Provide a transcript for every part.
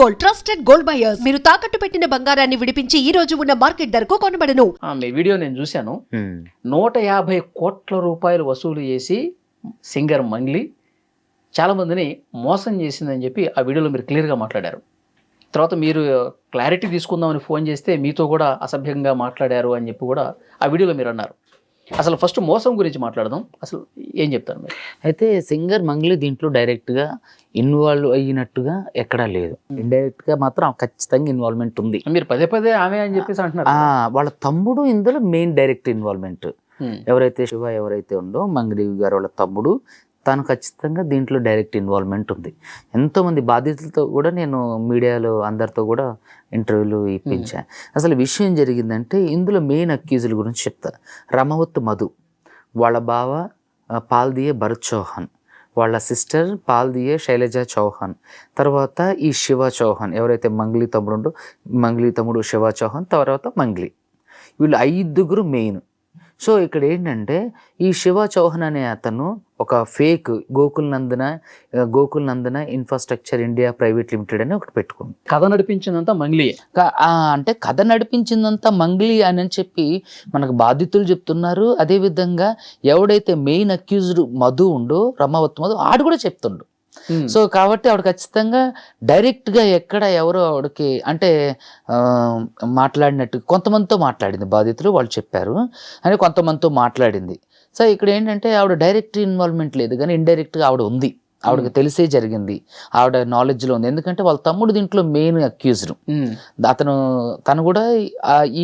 Gold, trusted gold buyers. మీరు తాకట్టు పెట్టిన బంగారాన్ని విడిపించి ఈ రోజు ఉన్న మార్కెట్ ధరకు కొనబడను. మీ వీడియో నేను చూశాను. 150 కోట్ల రూపాయలు వసూలు చేసి సింగర్ మంగ్లీ చాలా మందిని మోసం చేసిందని చెప్పి ఆ వీడియోలో మీరు క్లియర్గా మాట్లాడారు. తర్వాత మీరు క్లారిటీ తీసుకుందామని ఫోన్ చేస్తే మీతో కూడా అసభ్యంగా మాట్లాడారు అని చెప్పి కూడా ఆ వీడియోలో మీరు అన్నారు. అసలు ఫస్ట్ మోసం గురించి మాట్లాడదాం. అసలు ఏం చెప్తారు మీరు? అయితే సింగర్ మంగ్లీ దీంట్లో డైరెక్ట్గా ఇన్వాల్వ్ అయినట్టుగా ఎక్కడా లేదు. ఇండైరెక్ట్గా మాత్రం ఖచ్చితంగా ఇన్వాల్వ్మెంట్ ఉంది. మీరు పదే పదే ఆమె అని చెప్పేసి అంటున్నారు. వాళ్ళ తమ్ముడు ఇందులో మెయిన్ డైరెక్ట్ ఇన్వాల్వ్మెంట్. ఎవరైతే శివ ఎవరైతే ఉందో మంగ్లీ గారు వాళ్ళ తమ్ముడు, తను ఖచ్చితంగా దీంట్లో డైరెక్ట్ ఇన్వాల్వ్మెంట్ ఉంది. ఎంతోమంది బాధితులతో కూడా నేను మీడియాలో అందరితో కూడా ఇంటర్వ్యూలు ఇప్పించాను. అసలు విషయం జరిగిందంటే ఇందులో మెయిన్ అక్యూజుల గురించి చెప్తా. రమవత్ మధు, వాళ్ళ బావ పాల్దియే భరత్ చౌహాన్, వాళ్ళ సిస్టర్ పాల్దియే శైలజా చౌహాన్, తర్వాత ఈ శివ చౌహాన్ ఎవరైతే మంగ్లీ తమ్ముడు ఉండో, మంగ్లీ తమ్ముడు శివ చౌహాన్, తర్వాత మంగ్లీ, వీళ్ళు 5 మెయిన్. సో ఇక్కడ ఏంటంటే ఈ శివ చౌహాన్ అనే అతను ఒక ఫేక్ గోకుల్ నందన ఇన్ఫ్రాస్ట్రక్చర్ ఇండియా ప్రైవేట్ లిమిటెడ్ అని ఒకటి పెట్టుకుంది. కథ నడిపించిందంతా మంగ్లీ. అంటే కథ నడిపించిందంతా మంగ్లీ అని చెప్పి మనకు బాధితులు చెప్తున్నారు. అదేవిధంగా ఎవడైతే మెయిన్ అక్యూజ్డ్ మధు ఉండో, రమావత్ మధు, ఆడు కూడా చెప్తుండు. సో కాబట్టి ఆవిడ ఖచ్చితంగా డైరెక్ట్గా ఎక్కడ ఎవరో ఆవిడకి అంటే మాట్లాడినట్టు కొంతమందితో మాట్లాడింది. బాధితులు వాళ్ళు చెప్పారు అని కొంతమందితో మాట్లాడింది. సో ఇక్కడ ఏంటంటే ఆవిడ డైరెక్ట్ ఇన్వాల్వ్మెంట్ లేదు, కానీ ఇండైరెక్ట్గా ఆవిడ ఉంది. ఆవిడకి తెలిసే జరిగింది, ఆవిడ నాలెడ్జ్లో ఉంది. ఎందుకంటే వాళ్ళ తమ్ముడు దీంట్లో మెయిన్ అక్యూజ్డ్. తను కూడా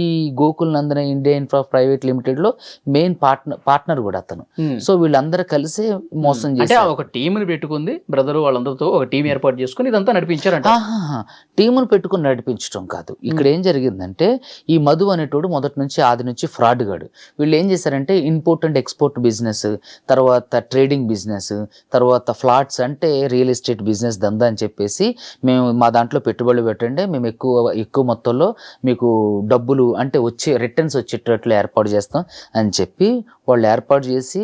ఈ Gokul Nandana India infra private లిమిటెడ్లో మెయిన్ పార్ట్నర్ కూడా అతను. సో వీళ్ళందరూ కలిసి మోసం చేసి ఒక టీంని పెట్టుకుంది. బ్రదర్ వాళ్ళందరితో ఒక టీం ఏర్పాటు చేసుకుని ఇదంతా నడిపించారంట. టీమును పెట్టుకుని నడిపించడం కాదు. ఇక్కడ ఏం జరిగిందంటే ఈ మధు అనేటోడు మొదటి నుంచి ఆది నుంచి ఫ్రాడ్ గాడు. వీళ్ళు ఏం చేశారంటే ఇంపోర్ట్ అండ్ ఎక్స్పోర్ట్ బిజినెస్, తర్వాత ట్రేడింగ్ బిజినెస్, తర్వాత ఫ్లాట్ అంటే రియల్ ఎస్టేట్ బిజినెస్ దందా అని చెప్పేసి మేము మా దాంట్లో పెట్టుబడులు పెట్టండి, మేము ఎక్కువ మొత్తంలో మీకు డబ్బులు అంటే రిటర్న్స్ వచ్చేటట్లు ఏర్పాటు చేస్తాం అని చెప్పి వాళ్ళు ఏర్పాటు చేసి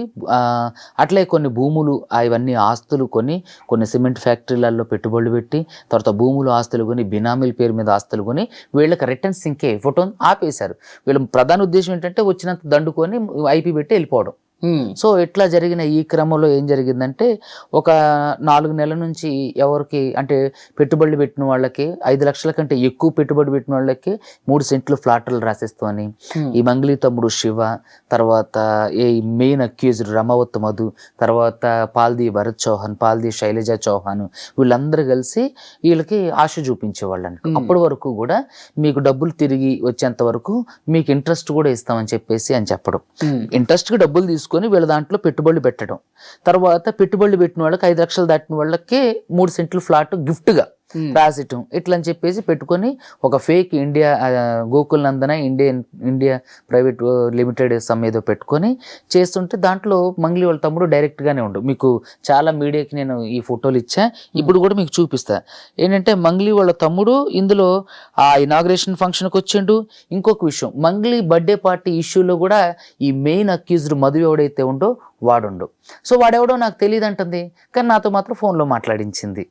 అట్లే కొన్ని భూములు అవన్నీ ఆస్తులు కొన్ని సిమెంట్ ఫ్యాక్టరీలలో పెట్టుబడులు పెట్టి, తర్వాత భూములు ఆస్తులు కొని, బినామీల పేరు మీద ఆస్తులు కొని వీళ్ళకి రిటర్న్స్ ఇంకే ఫోటో ఆపేశారు. వీళ్ళ ప్రధాన ఉద్దేశం ఏంటంటే వచ్చినంత దండుకొని ఐపీ పెట్టి వెళ్ళిపోవడం. సో ఇట్లా జరిగిన ఈ క్రమంలో ఏం జరిగిందంటే ఒక 4 నెలల నుంచి ఎవరికి అంటే పెట్టుబడులు పెట్టిన వాళ్ళకి 5 లక్షల కంటే ఎక్కువ పెట్టుబడి పెట్టిన వాళ్ళకి 3 సెంట్లు ఫ్లాట్లు రాసిస్తామని ఈ మంగ్లీ తమ్ముడు శివ, తర్వాత ఈ మెయిన్ అక్యూజ్డ్ రమావత్ మధు, తర్వాత పాల్ది భరత్ చౌహాన్, పాల్ది శైలజా చౌహాన్, వీళ్ళందరూ కలిసి వీళ్ళకి ఆశ చూపించేవాళ్ళు అంట. అప్పటి వరకు కూడా మీకు డబ్బులు తిరిగి వచ్చేంత వరకు మీకు ఇంట్రెస్ట్ కూడా ఇస్తామని చెప్పేసి అని చెప్పడం. ఇంట్రెస్ట్కి డబ్బులు తీసుకొని వీళ్ళ దాంట్లో పెట్టుబడులు పెట్టడం. తర్వాత పెట్టుబడులు పెట్టిన వాళ్ళకి 5 లక్షలు దాటిన వాళ్ళకి 3 సెంట్లు ఫ్లాట్ గిఫ్ట్గా రాసిటం ఇట్లా అని చెప్పేసి పెట్టుకొని ఒక fake India Gokul Nandana India private limited ఏదో పెట్టుకొని చేస్తుంటే దాంట్లో మంగ్లీ వాళ్ళ తమ్ముడు డైరెక్ట్గానే ఉండు. మీకు చాలా మీడియాకి నేను ఈ ఫోటోలు ఇచ్చా, ఇప్పుడు కూడా మీకు చూపిస్తా. ఏంటంటే మంగ్లీ వాళ్ళ తమ్ముడు ఇందులో ఆ ఇనాగ్రేషన్ ఫంక్షన్కి వచ్చిండు. ఇంకొక విషయం, మంగ్లీ బర్త్డే పార్టీ ఇష్యూలో కూడా ఈ మెయిన్ అక్యూజ్డ్ మధు ఎవడైతే ఉండో వాడుండు. సో వాడెవడో నాకు తెలియదు అంటుంది, కానీ నాతో మాత్రం ఫోన్లో మాట్లాడించింది.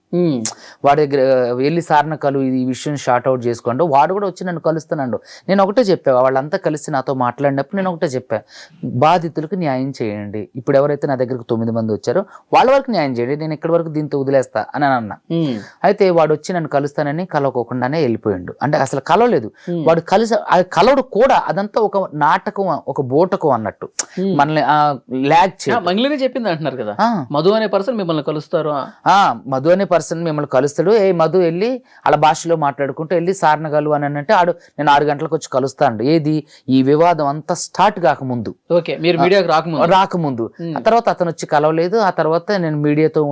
వాడి దగ్గర వెళ్ళి సార్న ఈ విషయం షార్ట్ అవుట్ చేసుకోండి. వాడు కూడా వచ్చి నన్ను కలుస్తున్నాడు. నేను ఒకటే చెప్పా, వాళ్ళంతా కలిసి నాతో మాట్లాడినప్పుడు నేను ఒకటే చెప్పా, బాధితులకు న్యాయం చేయండి. ఇప్పుడు ఎవరైతే నా దగ్గరకు 9 మంది వచ్చారో వాళ్ళ వరకు న్యాయం చేయండి, నేను ఇక్కడి వరకు దీంతో వదిలేస్తా అని అన్నా. అయితే వాడు వచ్చి నన్ను కలుస్తానని కలవకోకుండానే వెళ్ళిపోయిండు. అంటే అసలు కలవలేదు వాడు, కలవడు కూడా. అదంతా ఒక నాటకం, ఒక బోటకం అన్నట్టు. మనల్ని ల్యాగ్ మంగ్లీనే చెప్పింది అంటున్నారు కదా, మధు అనే పర్సన్ మిమ్మల్ని కలుస్తారు. మధు అనే పర్సన్ మిమ్మల్ని కలుస్తాడు. మధు వెళ్ళి వాళ్ళ భాషలో మాట్లాడుకుంటూ వెళ్ళి సార్న కలు అని అంటే ఆడు నేను 6 గంటలకు వచ్చి కలుస్తాను. ఏది ఈ వివాదం అంతా స్టార్ట్ కాకముందు, మీరు మీడియాకు రాకముందు. ఆ తర్వాత అతను వచ్చి కలవలేదు. ఆ తర్వాత నేను మీడియాతో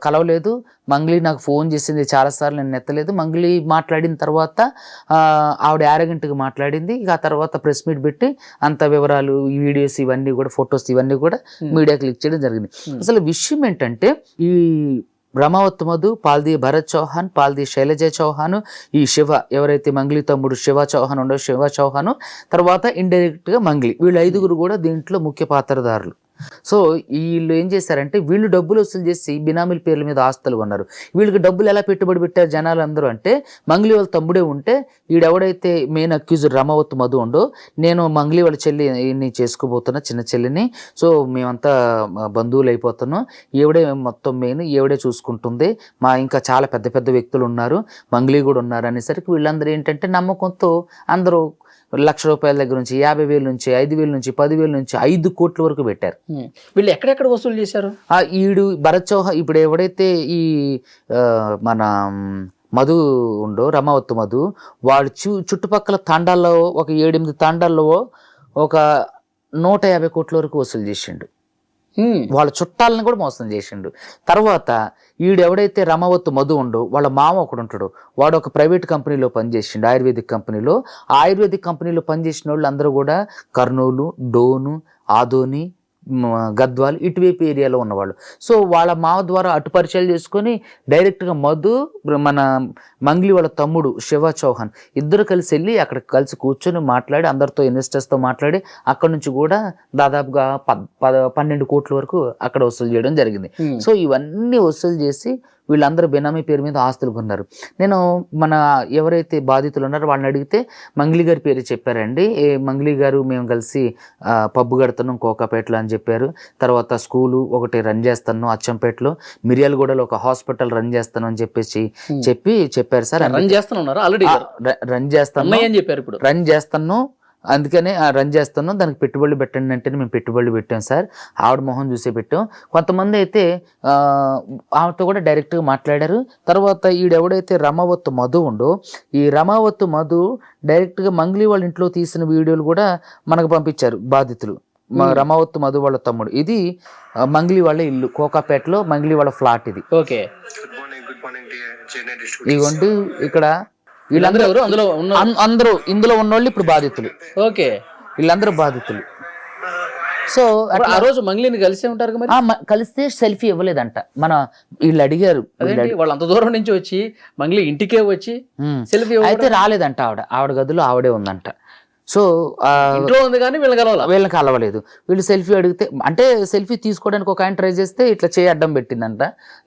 కలవలేదు. మంగ్లీ నాకు ఫోన్ చేసింది చాలాసార్లు, నేను ఎత్తలేదు. మంగ్లీ మాట్లాడిన తర్వాత ఆవిడ యారగంటగా మాట్లాడింది. ఇక ఆ తర్వాత ప్రెస్ మీట్ పెట్టి అంత వివరాలు, ఈ వీడియోస్ ఇవన్నీ కూడా, ఫొటోస్ ఇవన్నీ కూడా మీడియాకి లీక్ చేయడం జరిగింది. అసలు విషయం ఏంటంటే ఈ రమావత్ మధు, పాల్ది భరత్ చౌహాన్, పాల్ది శైలజా చౌహాన్, ఈ శివ ఎవరైతే మంగ్లీ తమ్ముడు శివ చౌహాన్ ఉండో శివ చౌహాన్, తర్వాత ఇండైరెక్ట్గా మంగ్లీ, వీళ్ళు 5 కూడా దీంట్లో ముఖ్య పాత్రధారులు. సో వీళ్ళు ఏం చేశారంటే వీళ్ళు డబ్బులు వసూలు చేసి బినామీల పేర్ల మీద ఆస్తులు కొన్నారు. వీళ్ళకి డబ్బులు ఎలా పెట్టుబడి పెట్టారు జనాలు అందరూ అంటే, మంగ్లీ వాళ్ళ తమ్ముడే ఉంటే ఈడెవడైతే మెయిన్ అక్యూజర్ రమావత్ మధు ఉండో, నేను మంగ్లీ వాళ్ళ చెల్లిని చేసుకోబోతున్నా, చిన్న చెల్లిని, సో మేమంతా బంధువులు అయిపోతున్నాం, ఈవిడే మొత్తం మెయిన్, ఈవిడే చూసుకుంటుంది, మా ఇంకా చాలా పెద్ద పెద్ద వ్యక్తులు ఉన్నారు, మంగ్లీ కూడా ఉన్నారు అనేసరికి వీళ్ళందరూ ఏంటంటే నమ్మకంతో అందరూ ₹1,00,000 దగ్గర నుంచి 50,000 నుంచి 5,000 నుంచి 10,000 నుంచి 5 కోట్ల వరకు పెట్టారు. వీళ్ళు ఎక్కడెక్కడ వసూలు చేశారు? ఈడు భరత్ చౌహాన్ ఇప్పుడు ఎవడైతే ఈ మన మధు ఉండో, రమావత్ మధు, వాడు చుట్టుపక్కల తాండాల్లో ఒక 7-8 తాండాల్లో ఒక 150 కోట్ల వరకు వసూలు చేసిండు. వాళ్ళ చుట్టాలను కూడా మోసం చేసిండు. తర్వాత ఈడెవడైతే రమావత్ మధు ఉండో వాళ్ళ మామ ఒకడు ఉంటాడు, వాడు ఒక ప్రైవేట్ కంపెనీలో పనిచేసిండు, ఆయుర్వేదిక్ కంపెనీలో. ఆ ఆయుర్వేదిక్ కంపెనీలో పనిచేసిన వాళ్ళు అందరూ కూడా కర్నూలు, డోను, ఆదోని, గద్వాల్ ఇటువైపు ఏరియాలో ఉన్నవాళ్ళు. సో వాళ్ళ మావ ద్వారా అటు పరిచయాలు చేసుకొని డైరెక్ట్గా మధు, మన మంగ్లీ వాళ్ళ తమ్ముడు శివ చౌహాన్ ఇద్దరు కలిసి వెళ్ళి అక్కడ కలిసి కూర్చొని మాట్లాడి అందరితో ఇన్వెస్టర్స్తో మాట్లాడి అక్కడ నుంచి కూడా దాదాపుగా 12 కోట్ల వరకు అక్కడ వసూలు చేయడం జరిగింది. సో ఇవన్నీ వసూలు చేసి వీళ్ళందరూ బెనామీ పేరు మీద ఆస్తులు కొన్నారు. నేను మన ఎవరైతే బాధితులు ఉన్నారో వాళ్ళని అడిగితే మంగ్లీ గారి పేరు చెప్పారండి. మంగ్లీ గారు మేము కలిసి పబ్బు కడుతున్నాం కోకాపేటలో అని చెప్పారు. తర్వాత స్కూలు ఒకటి రన్ చేస్తాను అచ్చంపేటలో, మిర్యాలగూడలో ఒక హాస్పిటల్ రన్ చేస్తాను అని చెప్పారు సార్. రన్ చేస్తాను ఆల్రెడీ రన్ చేస్తాను అని చెప్పారు. ఇప్పుడు రన్ చేస్తాను, అందుకనే రన్ చేస్తున్నాం, దానికి పెట్టుబడులు పెట్టండి అంటే మేము పెట్టుబడులు పెట్టాం సార్. ఆవిడ మొహం చూసే పెట్టాం. కొంతమంది అయితే ఆవిడతో కూడా డైరెక్ట్గా మాట్లాడారు. తర్వాత ఈడెవడైతే రమావత్ మధు ఉండో, ఈ రమావత్ మధు డైరెక్ట్గా మంగ్లీ వాళ్ళ ఇంట్లో తీసిన వీడియోలు కూడా మనకు పంపించారు బాధితులు. రమావత్ మధు వాళ్ళ తమ్ముడు. ఇది మంగ్లీ వాళ్ళ ఇల్లు కోకాపేటలో, మంగ్లీ వాళ్ళ ఫ్లాట్ ఇది. ఓకే, ఇదిగోండి ఇక్కడ వీళ్ళందరూ ఎవరు అందులో అందరూ ఇందులో ఉన్నోళ్ళు ఇప్పుడు బాధితులు. ఓకే, వీళ్ళందరూ బాధితులు. సో ఆ రోజు మంగ్లీని కలిసే ఉంటారు కదా, కలిస్తే సెల్ఫీ ఇవ్వలేదంట. మన వీళ్ళు అడిగారు, వాళ్ళు అంత దూరం నుంచి వచ్చి మంగ్లీ ఇంటికే వచ్చి సెల్ఫీ అయితే రాలేదంట. ఆవిడ గదిలో ఆవిడే ఉందంట. సో ఇంట్లో ఉంది కానీ వీళ్ళని కలవలేదు. వీళ్ళు సెల్ఫీ అడిగితే, అంటే సెల్ఫీ తీసుకోవడానికి ఒక ఆయన ట్రై చేస్తే ఇట్లా చేయి అడ్డం పెట్టిందంట,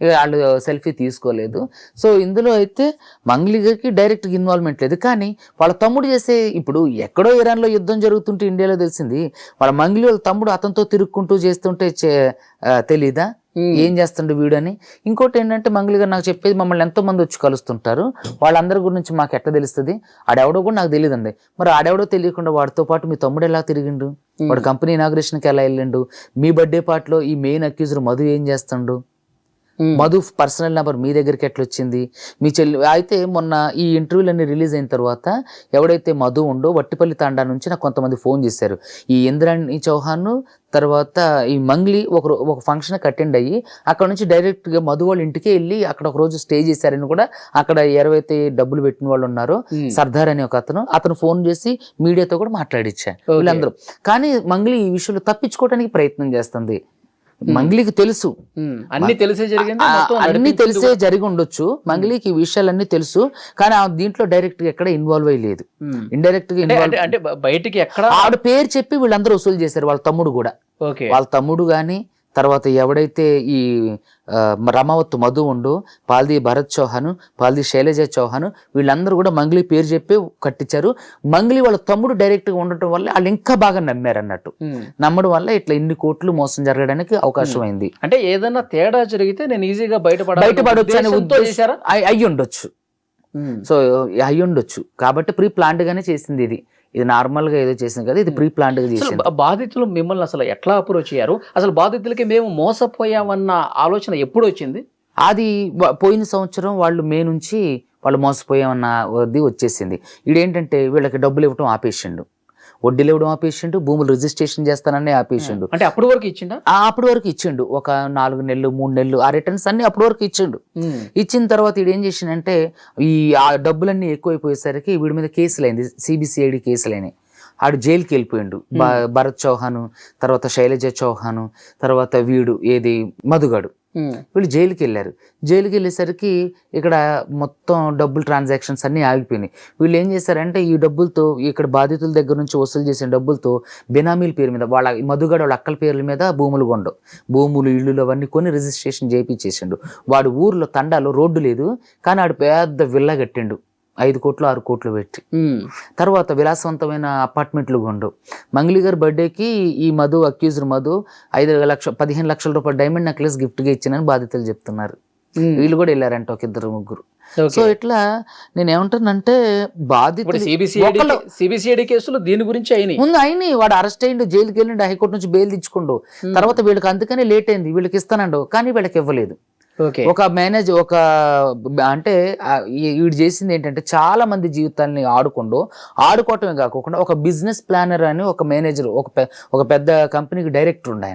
వాళ్ళు సెల్ఫీ తీసుకోలేదు. సో ఇందులో అయితే మంగ్లీకి డైరెక్ట్ ఇన్వాల్వ్మెంట్ లేదు. కానీ వాళ్ళ తమ్ముడు చేసే, ఇప్పుడు ఎక్కడో ఇరాన్లో యుద్ధం జరుగుతుంటే ఇండియాలో తెలిసింది, వాళ్ళ మంగ్లీ వాళ్ళ తమ్ముడు అతనితో తిరుక్కుంటూ చేస్తుంటే తెలీదా ఏం చేస్తుండే వీడు అని. ఇంకోటి ఏంటంటే మంగ్లీ గారు నాకు చెప్పేది, మమ్మల్ని ఎంతో మంది వచ్చి కలుస్తుంటారు, వాళ్ళందరి గురించి మాకు ఎట్లా తెలుస్తుంది, ఆడెవడో కూడా నాకు తెలియదండి. మరి ఆడెవడో తెలియకుండా వాడితో పాటు మీ తమ్ముడు ఎలా తిరిగిండు, వాడు కంపెనీ ఇనాగ్రేషన్కి ఎలా వెళ్ళిండు, మీ బర్త్డే పార్టీలో ఈ మెయిన్ అక్యూజర్ మధు ఏం చేస్తుండు, మధు పర్సనల్ నెంబర్ మీ దగ్గరికి ఎట్లా వచ్చింది, మీ చెల్లి. అయితే మొన్న ఈ ఇంటర్వ్యూలన్నీ రిలీజ్ అయిన తర్వాత ఎవడైతే మధు ఉండో వట్టిపల్లి తాండా నుంచి నాకు కొంతమంది ఫోన్ చేశారు. ఈ ఇంద్రాణి చౌహాన్ తర్వాత ఈ మంగ్లీ ఒక ఫంక్షన్కి అటెండ్ అయ్యి అక్కడ నుంచి డైరెక్ట్గా మధు వాళ్ళ ఇంటికే వెళ్ళి అక్కడ ఒక రోజు స్టే చేశారని కూడా, అక్కడ ఎవరైతే డబ్బులు పెట్టిన వాళ్ళు ఉన్నారో సర్దార్ అని ఒక అతను ఫోన్ చేసి మీడియాతో కూడా మాట్లాడిచ్చారు వీళ్ళందరూ. కానీ మంగ్లీ ఈ విషయంలో తప్పించుకోవడానికి ప్రయత్నం చేస్తుంది. మంగ్లీకి తెలుసు అన్ని తెలిసే జరిగి ఉండొచ్చు, మంగ్లీకి ఈ విషయాలన్నీ తెలుసు, కానీ దీంట్లో డైరెక్ట్ గా ఎక్కడ ఇన్వాల్వ్ అయ్యలేదు. ఇండైరెక్ట్ గా ఇన్వాల్వ్ అంటే బయటికి ఎక్కడ ఆవిడ పేరు చెప్పి వీళ్ళందరూ వసూలు చేశారు. వాళ్ళ తమ్ముడు కూడా, వాళ్ళ తమ్ముడు గాని, తర్వాత ఎవడైతే ఈ రమావత్ మధు ఉండు, పాల్ది భరత్ చౌహాన్, పాల్ది శైలజ చౌహాన్, వీళ్ళందరూ కూడా మంగ్లీ పేరు చెప్పి కట్టించారు. మంగ్లీ వాళ్ళ తమ్ముడు డైరెక్ట్ గా ఉండటం వల్ల వాళ్ళు ఇంకా బాగా నమ్మారు అన్నట్టు. నమ్మడం వల్ల ఇట్లా ఇన్ని కోట్లు మోసం జరగడానికి అవకాశం అయింది. అంటే ఏదైనా తేడా జరిగితే నేను ఈజీగా బయటపడొచ్చు అనే ఉద్దేశం అయ్యి ఉండొచ్చు. సో అయ్యి ఉండొచ్చు కాబట్టి ప్రీ ప్లాన్డ్ గానే చేసింది ఇది నార్మల్ గా ఏదో చేసింది కదా, ఇది ప్రీ ప్లాన్డ్ గా చేసింది. బాధితులు మిమ్మల్ని అసలు ఎట్లా అప్రోచ్ అయ్యారు? అసలు బాధితులకి మేము మోసపోయామన్న ఆలోచన ఎప్పుడు వచ్చింది? అది పోయిన సంవత్సరం వాళ్ళు మే నుంచి వాళ్ళు మోసపోయామన్నది వచ్చేసింది. ఇదేంటంటే వీళ్ళకి డబ్బులు ఇవ్వటం ఆపేసిండు, వడ్డీలు ఇవ్వడం ఆపేసిండు, భూములు రిజిస్ట్రేషన్ చేస్తానని ఆపేసిండు. అంటే అప్పటి వరకు ఇచ్చిండు, అప్పటి వరకు ఇచ్చిండు. ఒక 4 నెలలు 3 నెలలు ఆ రిటర్న్స్ అన్ని అప్పటి వరకు ఇచ్చిండు. ఇచ్చిన తర్వాత వీడు ఏం చేసిండంటే ఆ డబ్బులన్నీ ఎక్కువైపోయేసరికి వీడి మీద కేసులు అయింది, CBCID కేసులు అయినాయి. ఆడు జైలుకి వెళ్ళిపోయిండు. భరత్ చౌహాన్, తర్వాత శైలజ చౌహాన్, తర్వాత వీడు ఏది మధుగాడు వీళ్ళు జైలుకి వెళ్ళారు. జైలుకి వెళ్ళేసరికి ఇక్కడ మొత్తం డబ్బులు ట్రాన్సాక్షన్స్ అన్నీ ఆగిపోయినాయి. వీళ్ళు ఏం చేశారంటే ఈ డబ్బులతో ఇక్కడ బాధితుల దగ్గర నుంచి వసూలు చేసిన డబ్బులతో బెనామీల పేరు మీద వాళ్ళ మధుగడ వాళ్ళ అక్కల పేర్ల మీద భూములు కొండవు, భూములు ఇళ్ళు అవన్నీ కొని రిజిస్ట్రేషన్ చేయించేసిండు. వాడు ఊర్లో తండాలో రోడ్డు లేదు కానీ ఆడు పెద్ద విల్లా కట్టిండు 5 కోట్లు 6 కోట్లు పెట్టి. తర్వాత విలాసవంతమైన అపార్ట్మెంట్లు కొండు. మంగ్లీ గారి బర్త్డేకి ఈ మధు అక్యూజర్ మధు 15 లక్షల రూపాయల డైమండ్ నెక్లెస్ గిఫ్ట్గా ఇచ్చానని బాధితులు చెప్తున్నారు. వీళ్ళు కూడా వెళ్ళారంట ఒక 2-3. సో ఇట్లా నేను ఏమంటానంటే బాధితులు సిబిసిఐడి కేసులు దీని గురించి అయినాయి. వాడు అరెస్ట్ అయ్యిండు, జైలుకి వెళ్ళిండు, హైకోర్టు నుంచి బెయిల్ తెచ్చుకుండు. తర్వాత వీళ్ళకి అందుకనే లేట్ అయింది, వీళ్ళకి ఇస్తానండు కానీ వీళ్ళకి ఇవ్వలేదు. ఒక మేనేజర్ అంటే వీడు చేసింది ఏంటంటే చాలా మంది జీవితాలని ఆడుకోవటమే కాకుండా ఒక బిజినెస్ ప్లానర్ అని ఒక మేనేజర్ ఒక పెద్ద కంపెనీకి డైరెక్టర్ ఉండు.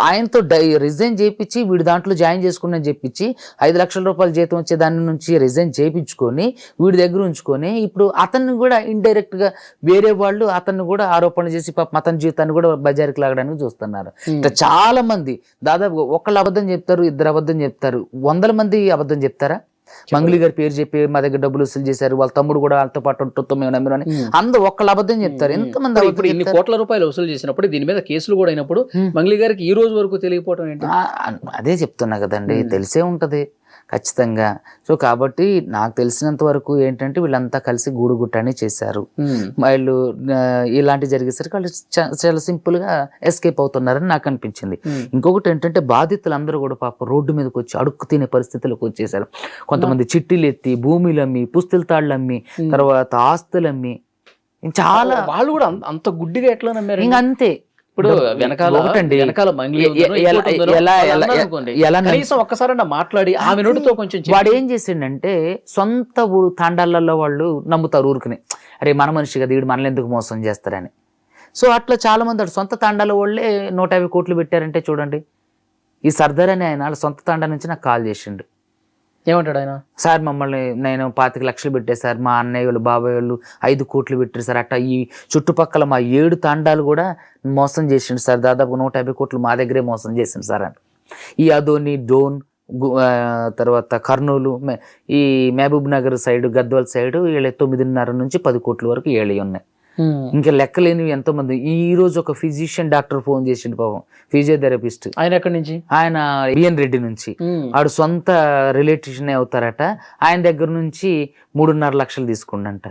ఆయనతో రిజైన్ చేయించి వీడు దాంట్లో జాయిన్ చేసుకుని చెప్పించి 5 లక్షల రూపాయల జీతం వచ్చే దాని నుంచి రిజైన్ చేయించుకొని వీడి దగ్గర ఉంచుకొని ఇప్పుడు అతన్ని కూడా ఇండైరెక్ట్ గా వేరే వాళ్ళు అతన్ని కూడా ఆరోపణలు చేసి అతని జీవితాన్ని కూడా బజారుకి లాగడానికి చూస్తున్నారు. ఇట్లా చాలా మంది దాదాపు ఒకళ్ళు అబద్ధం చెప్తారు, 2 అబద్ధం చెప్తారు, 100 మంది అబద్ధం చెప్తారా? మంగ్లీ గారి పేరు చెప్పి మా దగ్గర డబ్బులు వసూలు చేశారు, వాళ్ళ తమ్ముడు కూడా వాళ్ళతో పాటు ఉంటుందో మేము నమ్మిన అందరూ ఒక్కళ్ళు అబద్ధం చెప్తారు. ఎంతమంది ఇప్పుడు ఇన్ని కోట్ల రూపాయలు వసూలు చేసినప్పుడు దీని మీద కేసులు కూడా అయినప్పుడు మంగ్లీ గారికి ఈ రోజు వరకు తెలియకపోవడం ఏంటి? అదే చెప్తున్నా కదండి, తెలిసే ఉంటది ఖచ్చితంగా. సో కాబట్టి నాకు తెలిసినంత వరకు ఏంటంటే వీళ్ళంతా కలిసి గూడుగుట్టని చేశారు. వాళ్ళు ఇలాంటి జరిగేసరికి వాళ్ళు చాలా సింపుల్ గా ఎస్కేప్ అవుతున్నారని నాకు అనిపించింది. ఇంకొకటి ఏంటంటే బాధితులందరూ కూడా పాప రోడ్డు మీదకి వచ్చి అడుక్కు తినే పరిస్థితులకు వచ్చేసారు. కొంతమంది చిట్టీలు ఎత్తి భూమిలు అమ్మి, పుస్తల తాళ్ళు అమ్మి, తర్వాత ఆస్తులు అమ్మి, చాలా వాళ్ళు కూడా అంత గుడ్డిగా ఎట్లా నమ్మారు? ఇంకా అంతే. ఇప్పుడు వెనకాల ఒక్కసారి మాట్లాడి ఆమె నోటితో కొంచెం వాడు ఏం చేసిండంటే సొంత ఊరు తాండాలలో వాళ్ళు నమ్ముతారు ఊరుకుని, అరే మన మనిషి కదా వీడు మనల్ని ఎందుకు మోసం చేస్తారని. సో అట్లా చాలా మంది సొంత తాండాల వాళ్ళే 150 కోట్లు పెట్టారంటే చూడండి. ఈ సర్దార్ అని ఆయన సొంత తాండా నుంచి నాకు కాల్ చేసిండు. ఏమంటాడు ఆయన? సార్ మమ్మల్ని నేను 25 లక్షలు పెట్టే సార్, మా అన్నయ్య వాళ్ళు బాబాయ్ వాళ్ళు 5 కోట్లు పెట్టారు సార్, అట్లా ఈ చుట్టుపక్కల మా 7 తాండాలు కూడా మోసం చేసిండు సార్, దాదాపు 150 కోట్లు మా దగ్గరే మోసం చేసిండు సార్ అని. ఈ అదోని, డోన్, తర్వాత కర్నూలు, ఈ మహబూబ్ నగర్ సైడ్, గద్వాల్ సైడ్ వీళ్ళ 9.5 నుంచి 10 కోట్ల వరకు ఏళ్ళి ఉన్నాయి. ఇంకా లెక్కలేనివి ఎంతో మంది. ఈ రోజు ఒక ఫిజిషియన్ డాక్టర్ ఫోన్ చేసిండు పాపం, ఫిజియోథెరపిస్ట్. ఆయన ఎక్కడి నుంచి? ఆయన బిఎన్ రెడ్డి నుంచి. ఆడు సొంత రిలేటివ్స్ అవుతారట. ఆయన దగ్గర నుంచి 3.5 లక్షలు తీసుకుండంట.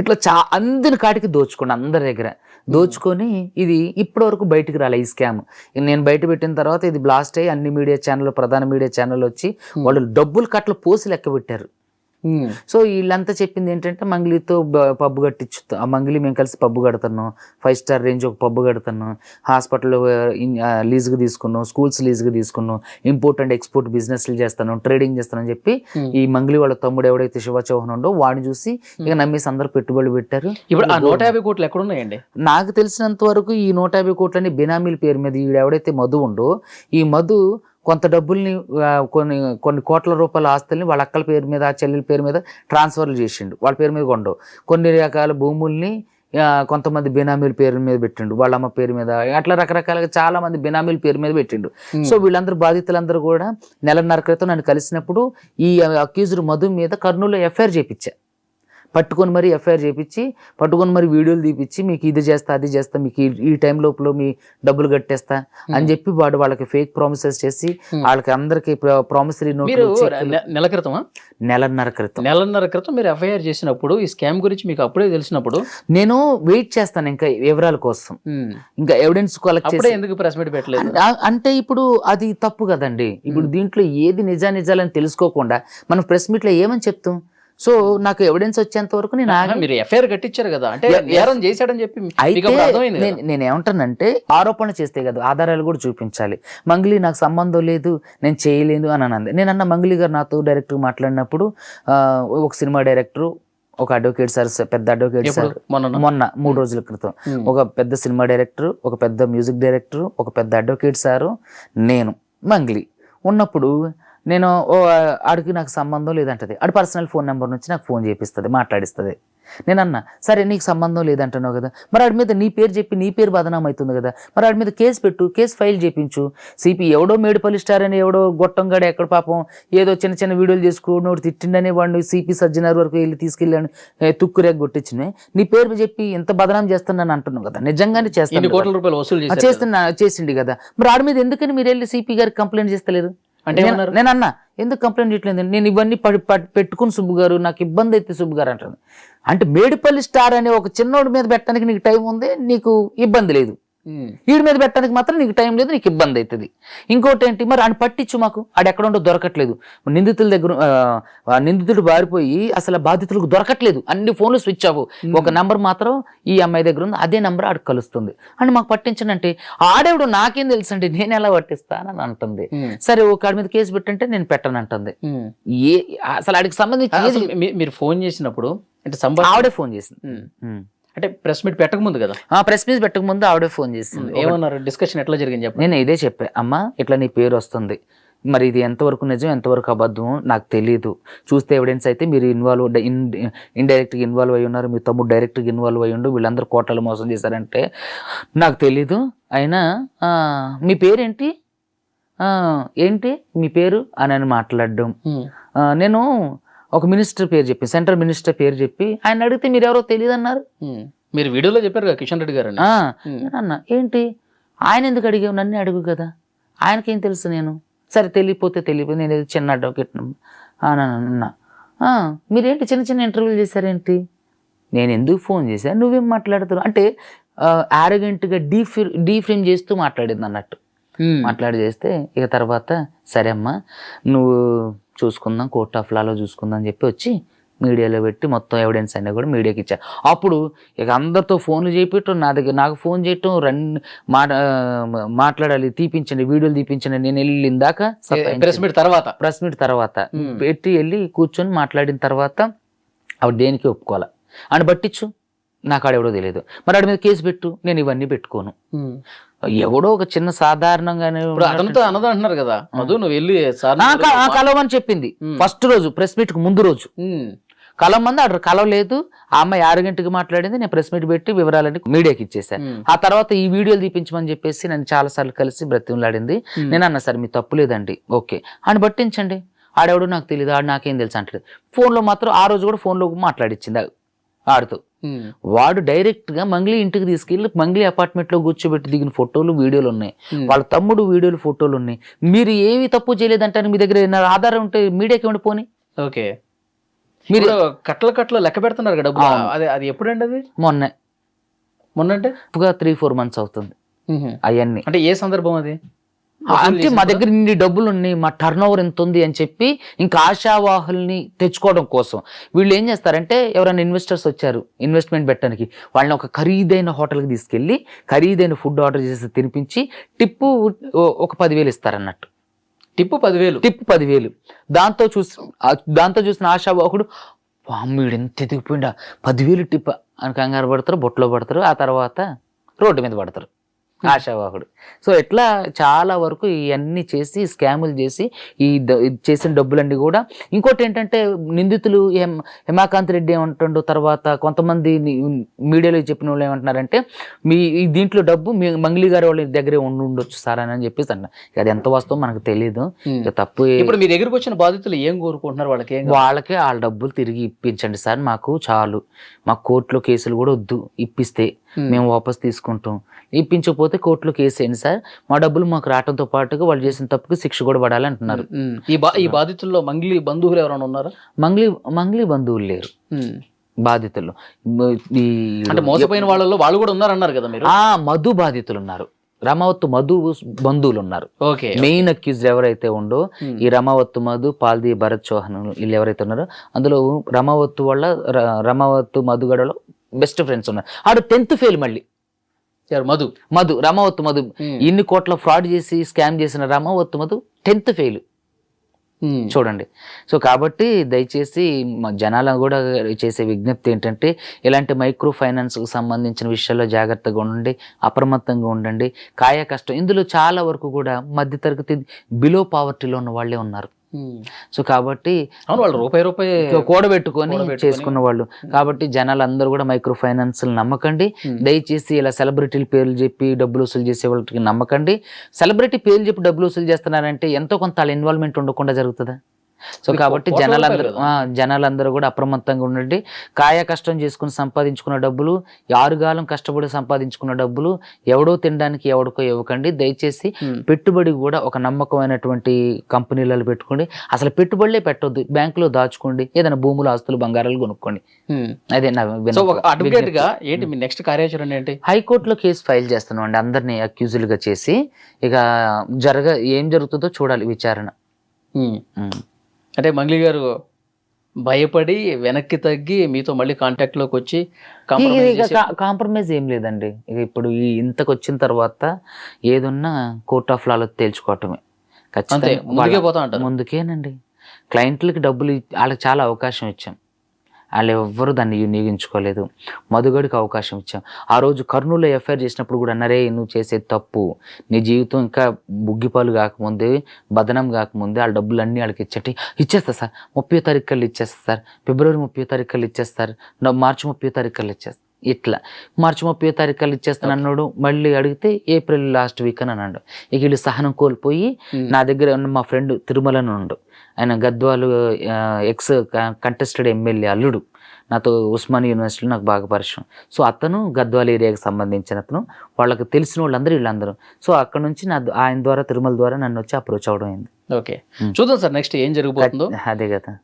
ఇట్లా అందరి కాటికి దోచుకోండి, అందరి దగ్గర దోచుకొని ఇది ఇప్పటి వరకు బయటకు రాలే ఈ స్కామ్. నేను బయట పెట్టిన తర్వాత ఇది బ్లాస్ట్ అయ్యి అన్ని మీడియా ఛానల్, ప్రధాన మీడియా ఛానల్ వచ్చి వాళ్ళు డబ్బులు కట్టలు పోసి లెక్క పెట్టారు. సో వీళ్ళంతా చెప్పింది ఏంటంటే మంగ్లీతో పబ్బు కట్టించు, ఆ మంగ్లీ మేము కలిసి పబ్బు కడుతున్నాం, 5 స్టార్ రేంజ్ ఒక పబ్బు కడుతున్నాం, హాస్పిటల్ లీజుగా తీసుకున్నాం, స్కూల్స్ లీజుగా తీసుకున్నాం, ఇంపోర్ట్ అండ్ ఎక్స్పోర్ట్ బిజినెస్లు చేస్తాను, ట్రేడింగ్ చేస్తానని చెప్పి ఈ మంగ్లీ వాళ్ళ తమ్ముడు ఎవడైతే శివ చౌహాన్ ఉండో వాడిని చూసి ఇక నమ్మేసి అందరూ పెట్టుబడులు పెట్టారు. ఇప్పుడు ఆ 150 కోట్లు ఎక్కడ ఉన్నాయండి? నాకు తెలిసినంత వరకు ఈ 150 కోట్లని బెనామీల పేరు మీద ఎవడైతే మధు ఉండో ఈ మధు కొంత డబ్బుల్ని కొన్ని కోట్ల రూపాయల ఆస్తుల్ని వాళ్ళ అక్కల పేరు మీద, చెల్లెల పేరు మీద ట్రాన్స్ఫర్లు చేసిండు, వాళ్ళ పేరు మీద కొండవు. కొన్ని రకాల భూముల్ని కొంతమంది బెనామీల పేరు మీద పెట్టిండు, వాళ్ళ అమ్మ పేరు మీద, అట్లా రకరకాలుగా చాలా మంది బెనామీల పేరు మీద పెట్టిండు. సో వీళ్ళందరూ బాధితులందరూ కూడా 1.5 క్రితం నన్ను కలిసినప్పుడు ఈ అక్యూజ్డ్ మధు మీద కర్నూలులో ఎఫ్ఐఆర్ చేయించా. పట్టుకొని మరి ఎఫ్ఐఆర్ చేయించి పట్టుకొని మరి వీడియోలు తీపిచ్చి మీకు ఇది చేస్తా అది చేస్తా, మీకు ఈ టైం లోపల మీ డబ్బులు కట్టేస్తా అని చెప్పి వాళ్ళకి ఫేక్ ప్రామిసెస్ చేసి వాళ్ళకి అందరికి ప్రామిసరీ నోట్. 1.5 క్రితం మీరు ఎఫ్ఐఆర్ చేసినప్పుడు ఈ స్కామ్ గురించి మీకు అప్పుడే తెలిసినప్పుడు నేను వెయిట్ చేస్తాను ఇంకా వివరాల కోసం, ఇంకా ఎవిడెన్స్ కలెక్ట్ చేసి. ఎందుకు ప్రెస్ మీట్ పెట్టలేదు అంటే ఇప్పుడు అది తప్పు కదండి. ఇప్పుడు దీంట్లో ఏది నిజాలని తెలుసుకోకుండా మనం ప్రెస్ మీట్ లో ఏమని చెప్తాం? సో నాకు ఎవిడెన్స్ వచ్చేంత వరకు మీరు ఎఫ్ఐఆర్ కట్టించారు కదా, అంటే చేశాడని చెప్పి నేను ఏమంటానంటే ఆరోపణ చేస్తే కదా ఆధారాలు కూడా చూపించాలి. మంగ్లీ నాకు సంబంధం లేదు, నేను చేయలేదు అని అన్నది. నేను అన్న మంగ్లీ గారు నాతో డైరెక్ట్ మాట్లాడినప్పుడు ఒక సినిమా డైరెక్టర్, ఒక అడ్వకేట్ సార్, పెద్ద అడ్వకేట్ సార్, మొన్న 3 రోజుల క్రితం ఒక పెద్ద సినిమా డైరెక్టర్, ఒక పెద్ద మ్యూజిక్ డైరెక్టర్, ఒక పెద్ద అడ్వకేట్ సారు, నేను మంగ్లీ ఉన్నప్పుడు నేను ఆడికి నాకు సంబంధం లేదంటది. ఆడు పర్సనల్ ఫోన్ నెంబర్ నుంచి నాకు ఫోన్ చేపిస్తుంది, మాట్లాడిస్తుంది. నేను అన్నా సరే నీకు సంబంధం లేదంటున్నావు కదా, మరి వాడి మీద నీ పేరు చెప్పి నీ పేరు బదనాం అవుతుంది కదా, మరి వాడి మీద కేసు పెట్టు, కేసు ఫైల్ చేయించు. సిపి ఎవడో మేడిపల్లి స్టార్ అని ఎవడో గొట్టంగాడు ఎక్కడ పాపం ఏదో చిన్న చిన్న వీడియోలు చేసుకున్నోడు తిట్టిండని వాడిని సిపి సజ్జనార్ వరకు వెళ్ళి తీసుకెళ్ళాను తుక్కురేగ కొట్టించినే, నీ పేరు చెప్పి ఎంత బదనాం చేస్తున్నాను అంటున్నావు కదా, నిజంగానే చేస్తాను కోట్ల రూపాయలు వసూలు చేసిండి కదా, మరి వాడి మీద ఎందుకని మీరు వెళ్ళి సిపి గారికి కంప్లైంట్ చేస్తలేదు అంటే నేను అన్నా ఎందుకు కంప్లైంట్ చేయట్లేదు, నేను ఇవన్నీ పెట్టుకుని సుబ్బు గారు నాకు ఇబ్బంది అయితే సుబ్బు గారు అంటుంది. అంటే మేడిపల్లి స్టార్ అనే ఒక చిన్నోడి మీద పెట్టడానికి నీకు టైం ఉంది, నీకు ఇబ్బంది లేదు, వీడి మీద పెట్టడానికి మాత్రం నీకు టైం లేదు, నీకు ఇబ్బంది అవుతుంది. ఇంకోటి ఏంటి మరి ఆయన పట్టించు, మాకు ఆడు ఎక్కడ ఉండో దొరకట్లేదు, నిందితుల దగ్గర నిందితుడు బారిపోయి అసలు బాధితులకు దొరకట్లేదు, అన్ని ఫోన్లు స్విచ్ ఆఫ్, ఒక నంబర్ మాత్రం ఈ అమ్మాయి దగ్గర ఉంది, అదే నంబర్ ఆడికి కలుస్తుంది అని మాకు పట్టించనంటే ఆడేవాడు నాకేం తెలుసు అండి నేను ఎలా పట్టిస్తానని అంటుంది. సరే ఒక ఆడి మీద కేసు పెట్టంటే నేను పెట్టను అంటుంది. అసలు ఆడికి సంబంధించి మీరు ఫోన్ చేసినప్పుడు అంటే ఆవిడే ఫోన్ చేసింది, అంటే ప్రెస్ మీట్ పెట్టక ముందు కదా, ప్రెస్ మీట్ పెట్టక ముందు ఆవిడే ఫోన్ చేసింది. ఏమన్నారు, డిస్కషన్ ఎట్లా జరిగింది చెప్పండి. నేను ఇదే చెప్పా, అమ్మ ఇట్లా నీ పేరు వస్తుంది, మరి ఇది ఎంతవరకు నిజం ఎంతవరకు అబద్ధం నాకు తెలియదు, చూస్తే ఎవిడెన్స్ అయితే మీరు ఇండైరెక్ట్గా ఇన్వాల్వ్ అయ్యి ఉన్నారు, మీ తమ్ముడు డైరెక్ట్గా ఇన్వాల్వ్ అయ్యి ఉండు, వీళ్ళందరూ కోట్లలో మోసం చేశారంటే నాకు తెలీదు, అయినా మీ పేరేంటి ఏంటి మీ పేరు అని మాట్లాడడం. నేను ఒక మినిస్టర్ పేరు చెప్పి సెంట్రల్ మినిస్టర్ పేరు చెప్పి ఆయన అడిగితే మీరు ఎవరో తెలియదు అన్నారు. మీరు వీడియోలో చెప్పారు కదా కిషన్ రెడ్డి గారు అన్న ఏంటి ఆయన ఎందుకు అడిగావు, నన్ను అడుగు కదా, ఆయనకేం తెలుసు, నేను సరే తెలియపోతే నేను ఏదో చిన్న అడ్వకేట్ అన్నా. మీరేంటి చిన్న చిన్న ఇంటర్వ్యూలు చేశారేంటి, నేను ఎందుకు ఫోన్ చేశాను, నువ్వేం మాట్లాడుతున్నావు అంటే ఆరోగెంట్గా డీఫ్రేమ్ చేస్తూ మాట్లాడింది అన్నట్టు. మాట్లాడి చేస్తే ఇక తర్వాత సరే అమ్మా నువ్వు చూసుకుందాం కోర్ట్ ఆఫ్ లాలో చూసుకుందాం అని చెప్పి వచ్చి మీడియాలో పెట్టి మొత్తం ఎవిడెన్స్ అన్నీ కూడా మీడియాకి ఇచ్చారు. అప్పుడు ఇక అందరితో ఫోన్లు చేపెట్టు నాకు ఫోన్ చేయటం మాట్లాడాలి, తీపించండి వీడియోలు తీపించండి, నేను వెళ్ళిందాక ప్రెస్ మీట్ తర్వాత పెట్టి వెళ్ళి కూర్చొని మాట్లాడిన తర్వాత ఆవిడ దేనికి ఒప్పుకోవాలి అని పట్టించు, నాకు ఆడెవడో తెలియదు, మరి ఆడి మీద కేసు పెట్టు, నేను ఇవన్నీ పెట్టుకోను. ఎవడో ఒక చిన్న సాధారణంగానే అతనితో అన్నది అంటున్నారు కదా మధు నువ్వు వెళ్ళి కలవమని చెప్పింది ఫస్ట్ రోజు ప్రెస్ మీట్ కు ముందు రోజు కలవమంది, అక్కడ కలవలేదు, ఆ అమ్మాయి 6 గంటకి మాట్లాడింది, నేను ప్రెస్ మీట్ పెట్టి వివరాలన్నీ మీడియాకి ఇచ్చేసాను. ఆ తర్వాత ఈ వీడియోలు తీపించమని చెప్పేసి నన్ను చాలా సార్లు కలిసి బ్రతిమలాడింది. నేను అన్నా సార్ మీ తప్పు లేదండి, ఓకే అని పట్టించండి, ఆడెవడో నాకు తెలియదు, ఆడు నాకేం తెలుసు అంటలేదు. ఫోన్లో మాత్రం ఆ రోజు కూడా ఫోన్లో మాట్లాడిచ్చింది ఆడుతూ. వాడు డైరెక్ట్ గా మంగ్లీ ఇంటికి తీసుకెళ్లి మంగ్లీ అపార్ట్మెంట్ లో కూర్చోబెట్టి దిగిన ఫోటోలు వీడియోలు ఉన్నాయి, వాళ్ళ తమ్ముడు వీడియోలు ఫోటోలు ఉన్నాయి. మీరు ఏమి తప్పు చేయలేదంటే మీ దగ్గర ఆధారం ఉంటే మీడియాకి ఇవ్వండి పోనీ. ఓకే మీరు కట్ల లెక్క పెడుతున్నారు కదా డబ్బు, అది ఎప్పుడండి అది మొన్న అంటే 3-4 months అవుతుంది అవన్నీ. అంటే ఏ సందర్భం అది అంటే మా దగ్గర ఇన్ని డబ్బులు ఉన్నాయి, మా టర్న్ ఓవర్ ఎంత ఉంది అని చెప్పి ఇంకా ఆశావాహుల్ని తెచ్చుకోవడం కోసం వీళ్ళు ఏం చేస్తారంటే ఎవరైనా ఇన్వెస్టర్స్ వచ్చారు ఇన్వెస్ట్మెంట్ పెట్టడానికి, వాళ్ళని ఒక ఖరీదైన హోటల్కి తీసుకెళ్ళి ఖరీదైన ఫుడ్ ఆర్డర్ చేసి తినిపించి టిప్పు ఒక 10,000 ఇస్తారన్నట్టు. టిప్పు 10,000 దాంతో చూసిన ఆశావాహుడు వీడు ఎంత ఎదిగిపోయిందా 10,000 టిప్ అని కంగారు పడతారు, బొట్లో పడతారు, ఆ తర్వాత రోడ్డు మీద పడతారు ఆశావాహుడు. సో ఇట్లా చాలా వరకు ఇవన్నీ చేసి స్కాములు చేసి చేసిన డబ్బులన్నీ కూడా. ఇంకోటి ఏంటంటే నిందితులు హేమాకాంత్ రెడ్డి ఏమంటుండో, తర్వాత కొంతమంది మీడియాలో చెప్పిన వాళ్ళు ఏమంటున్నారంటే దీంట్లో డబ్బు మీ మంగ్లీ గారి వాళ్ళ దగ్గరే ఉండొచ్చు సార్ అని చెప్పేసి అన్న. అది ఎంత వాస్తవం మనకు తెలియదు, తప్పు. ఇప్పుడు మీ దగ్గరకు వచ్చిన బాధితులు ఏం కోరుకుంటున్నారు, వాళ్ళకి వాళ్ళ డబ్బులు తిరిగి ఇప్పించండి సార్, మాకు చాలు, మాకు కోర్టులో కేసులు కూడా వద్దు, ఇప్పిస్తే మేము వాపస్ తీసుకుంటాం, ఇప్పించకపోతే కోర్టులో కేసు వేయండి సార్, మా డబ్బులు మాకు రావడంతో పాటుగా వాళ్ళు చేసిన తప్పుకి శిక్ష కూడా పడాలి అంటున్నారు. ఈ బాధితుల్లో మంగ్లీ బంధువులు ఎవరైనా ఉన్నారా? మంగ్లీ బంధువులు లేరు బాధితులు. అంటే మోసపోయిన వాళ్ళలో వాళ్ళు కూడా ఉన్నారన్నారు కదా మీరు. మధు బాధితులు ఉన్నారు, రమావత్తు మధు బంధువులు ఉన్నారు. మెయిన్ అక్యూజ్డ్ ఎవరైతే ఉండో ఈ రమావత్తు మధు, పాల్ది భరత్ చౌహాన్ వీళ్ళు ఎవరైతే ఉన్నారో అందులో రమావత్తు వాళ్ళ రమావత్తు మధు గడలో బెస్ట్ ఫ్రెండ్స్ ఉన్నారు. ఆడు 10th ఫెయిల్ మళ్ళీ రమావత్తు మధు ఇన్ని కోట్ల ఫ్రాడ్ చేసి స్కామ్ చేసిన రమావత్తు మధు 10th ఫెయిల్ చూడండి. సో కాబట్టి దయచేసి జనాల కూడా చేసే విజ్ఞప్తి ఏంటంటే ఇలాంటి మైక్రో ఫైనాన్స్కు సంబంధించిన విషయాల్లో జాగ్రత్తగా ఉండండి, అప్రమత్తంగా ఉండండి. కాయ కష్టం ఇందులో చాలా వరకు కూడా మధ్యతరగతి బిలో పావర్టీలో ఉన్న వాళ్ళే ఉన్నారు. సో కాబట్టి అవును, వాళ్ళు రూపాయి కూడబెట్టుకొని చేసుకున్న వాళ్ళు. కాబట్టి జనాలు అందరూ కూడా మైక్రో ఫైనాన్స్ నమ్మకండి. దయచేసి ఇలా సెలబ్రిటీల పేర్లు చెప్పి డబ్బులు వసూలు చేసే వాళ్ళకి నమ్మకండి. సెలబ్రిటీ పేర్లు చెప్పి డబ్బులు వసూలు చేస్తున్నారంటే ఎంతో కొంత వాళ్ళ ఇన్వాల్వ్మెంట్ ఉండకుండా జరుగుతుందా? సో కాబట్టి జనాలందరూ కూడా అప్రమత్తంగా ఉండండి. కాయ కష్టం చేసుకుని సంపాదించుకున్న డబ్బులు, ఆరుగాలం కష్టపడి సంపాదించుకున్న డబ్బులు ఎవడో తినడానికి ఎవడికో ఇవ్వకండి. దయచేసి పెట్టుబడి కూడా ఒక నమ్మకమైనటువంటి కంపెనీలలో పెట్టుకోండి. అసలు పెట్టుబడులే పెట్టొద్దు, బ్యాంకులో దాచుకోండి, ఏదైనా భూములు ఆస్తులు బంగారాలు కొనుక్కోండి. అదే నా అడ్వకేట్ గా ఏంటి మీ నెక్స్ట్ కార్యాచరణ ఏంటి? హైకోర్టులో కేసు ఫైల్ చేస్తున్నాం అండి, అందరినీ అక్యూజులుగా చేసి. ఇక ఏం జరుగుతుందో చూడాలి విచారణ. అంటే మంగ్లీ గారు భయపడి వెనక్కి తగ్గి మీతో మళ్ళీ కాంటాక్ట్ లోకి వచ్చి కాంప్రమైజ్ ఏం లేదండి. ఇక ఇప్పుడు ఇంతకు వచ్చిన తర్వాత ఏదున్నా కోర్ట్ ఆఫ్ లాలో తేల్చుకోవటమే. ఖచ్చితంగా ముందుకేనండి. క్లయింట్లకి డబ్బులు వాళ్ళకి చాలా అవకాశం ఇచ్చాం, వాళ్ళు ఎవ్వరూ దాన్ని వినియోగించుకోలేదు. మధుగడికి అవకాశం ఇచ్చాం. ఆ రోజు కర్నూలులో ఎఫ్ఐఆర్ చేసినప్పుడు కూడా అన్నారే, నువ్వు చేసేది తప్పు, నీ జీవితం ఇంకా బుగ్గిపాలు కాకముందే, బదనం కాకముందే వాళ్ళ డబ్బులు అన్నీ వాళ్ళకి ఇచ్చేస్తా సార్, 30వ తారీఖు కల్లా ఇచ్చేస్తా సార్, ఫిబ్రవరి 30వ తారీఖు కల్లా ఇచ్చేస్తారు, మార్చి 30వ తారీఖు కల్లా ఇచ్చేస్తా. ఇట్లా మార్చి 30వ తారీఖు కల్లా ఇచ్చేస్తాను అన్నాడు. మళ్ళీ అడిగితే ఏప్రిల్ లాస్ట్ వీక్ అని అన్నాడు. ఇక వీళ్ళు సహనం కోల్పోయి నా దగ్గర ఉన్న మా ఫ్రెండ్ తిరుమలని ఉండు, ఆయన గద్వాలు ఎక్స్ కంటెస్టెడ్ ఎమ్మెల్యే అల్లుడు, నాతో ఉస్మానియా యూనివర్సిటీలో నాకు బాగా పరిచయం. సో అతను గద్వాల ఏరియాకి సంబంధించిన అతను, వాళ్ళకి తెలిసిన వాళ్ళందరూ వీళ్ళందరూ. సో అక్కడ నుంచి ఆయన ద్వారా తిరుమల ద్వారా నన్ను వచ్చి అప్రోచ్ అవడం అయింది. ఓకే, చూద్దాం సార్ నెక్స్ట్ ఏం జరగబోతుందో. అదే కదా.